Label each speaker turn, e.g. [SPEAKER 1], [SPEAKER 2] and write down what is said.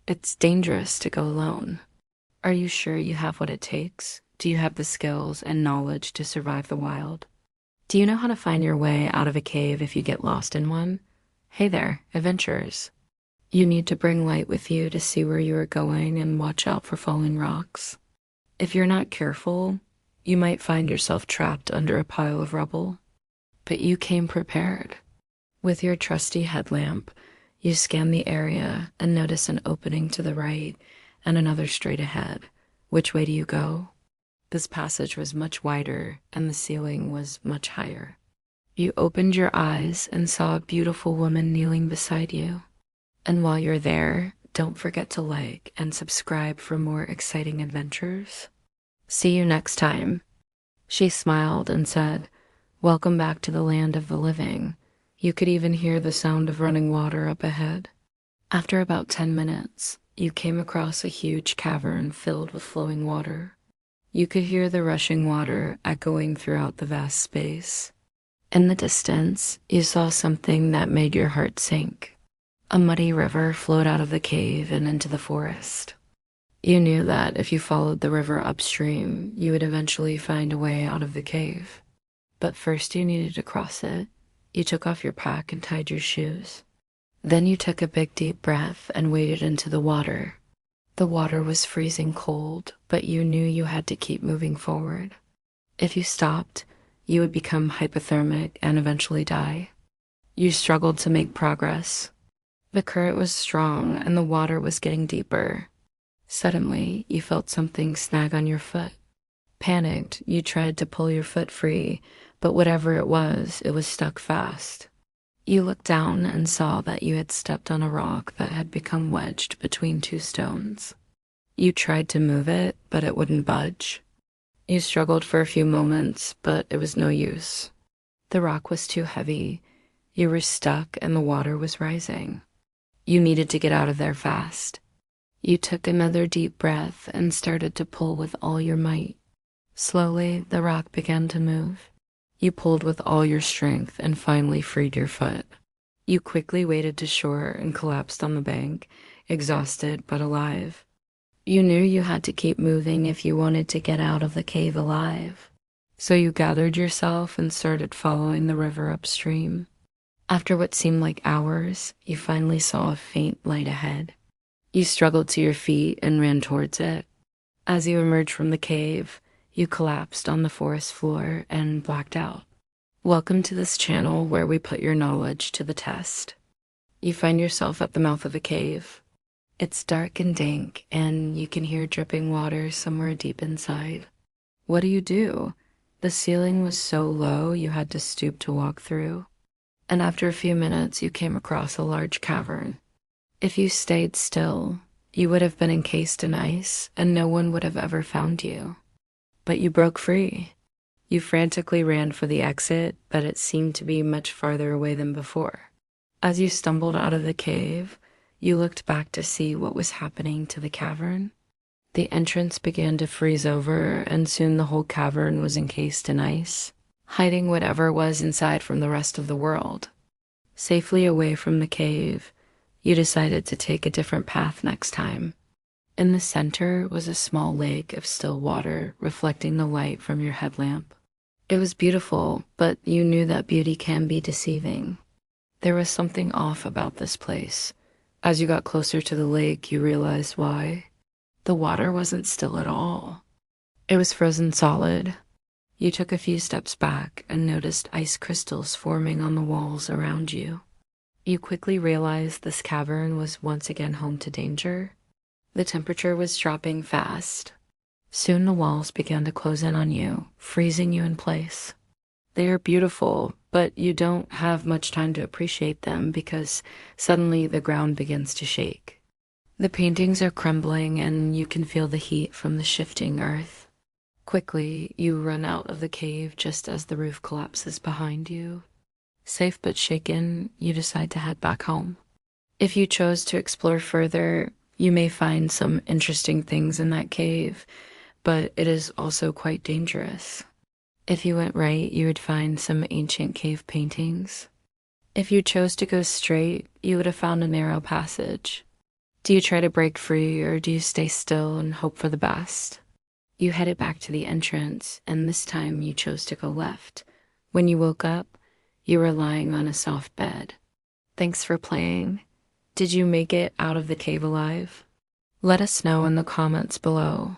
[SPEAKER 1] It's dangerous to go alone. Are you sure you have what it takes? Do you have the skills and knowledge to survive the wild? Do you know how to find your way out of a cave if you get lost in one? Hey there, adventurers. You need to bring light with you to see where you are going and watch out for falling rocks. If you're not careful, you might find yourself trapped under a pile of rubble. But you came prepared. With your trusty headlamp, you scan the area and notice an opening to the right and another straight ahead. Which way do you go? This passage was much wider and the ceiling was much higher. You opened your eyes and saw a beautiful woman kneeling beside you. And while you're there, don't forget to like and subscribe for more exciting adventures. See you next time. She smiled and said, "Welcome back to the land of the living." You could even hear the sound of running water up ahead. After about 10 minutes, you came across a huge cavern filled with flowing water. You could hear the rushing water echoing throughout the vast space. In the distance, you saw something that made your heart sink. A muddy river flowed out of the cave and into the forest. You knew that if you followed the river upstream, you would eventually find a way out of the cave. But first you needed to cross it. You took off your pack and tied your shoes. Then you took a big deep breath and waded into the water. The water was freezing cold, but you knew you had to keep moving forward. If you stopped, you would become hypothermic and eventually die. You struggled to make progress. The current was strong and the water was getting deeper. Suddenly, you felt something snag on your foot. Panicked, you tried to pull your foot free, but whatever it was stuck fast. You looked down and saw that you had stepped on a rock that had become wedged between two stones. You tried to move it, but it wouldn't budge. You struggled for a few moments, but it was no use. The rock was too heavy. You were stuck and the water was rising. You needed to get out of there fast. You took another deep breath and started to pull with all your might. Slowly, the rock began to move. You pulled with all your strength and finally freed your foot. You quickly waded to shore and collapsed on the bank, exhausted but alive. You knew you had to keep moving if you wanted to get out of the cave alive. So you gathered yourself and started following the river upstream. After what seemed like hours, you finally saw a faint light ahead. You struggled to your feet and ran towards it. As you emerged from the cave, you collapsed on the forest floor and blacked out. Welcome to this channel where we put your knowledge to the test. You find yourself at the mouth of a cave. It's dark and dank, and you can hear dripping water somewhere deep inside. What do? The ceiling was so low you had to stoop to walk through. And after a few minutes, you came across a large cavern. If you stayed still, you would have been encased in ice, and no one would have ever found you. But you broke free. You frantically ran for the exit, but it seemed to be much farther away than before. As you stumbled out of the cave, you looked back to see what was happening to the cavern. The entrance began to freeze over, and soon the whole cavern was encased in ice, hiding whatever was inside from the rest of the world. Safely away from the cave, you decided to take a different path next time. In the center was a small lake of still water reflecting the light from your headlamp. It was beautiful, but you knew that beauty can be deceiving. There was something off about this place. As you got closer to the lake, you realized why. The water wasn't still at all. It was frozen solid. You took a few steps back and noticed ice crystals forming on the walls around you. You quickly realized this cavern was once again home to danger. The temperature was dropping fast. Soon the walls began to close in on you, freezing you in place. They are beautiful, but you don't have much time to appreciate them because suddenly the ground begins to shake. The paintings are crumbling and you can feel the heat from the shifting earth. Quickly, you run out of the cave just as the roof collapses behind you. Safe but shaken, you decide to head back home. If you chose to explore further, you may find some interesting things in that cave, but it is also quite dangerous. If you went right, you would find some ancient cave paintings. If you chose to go straight, you would have found a narrow passage. Do you try to break free or do you stay still and hope for the best? You headed back to the entrance, and this time you chose to go left. When you woke up, you were lying on a soft bed. Thanks for playing. Did you make it out of the cave alive? Let us know in the comments below.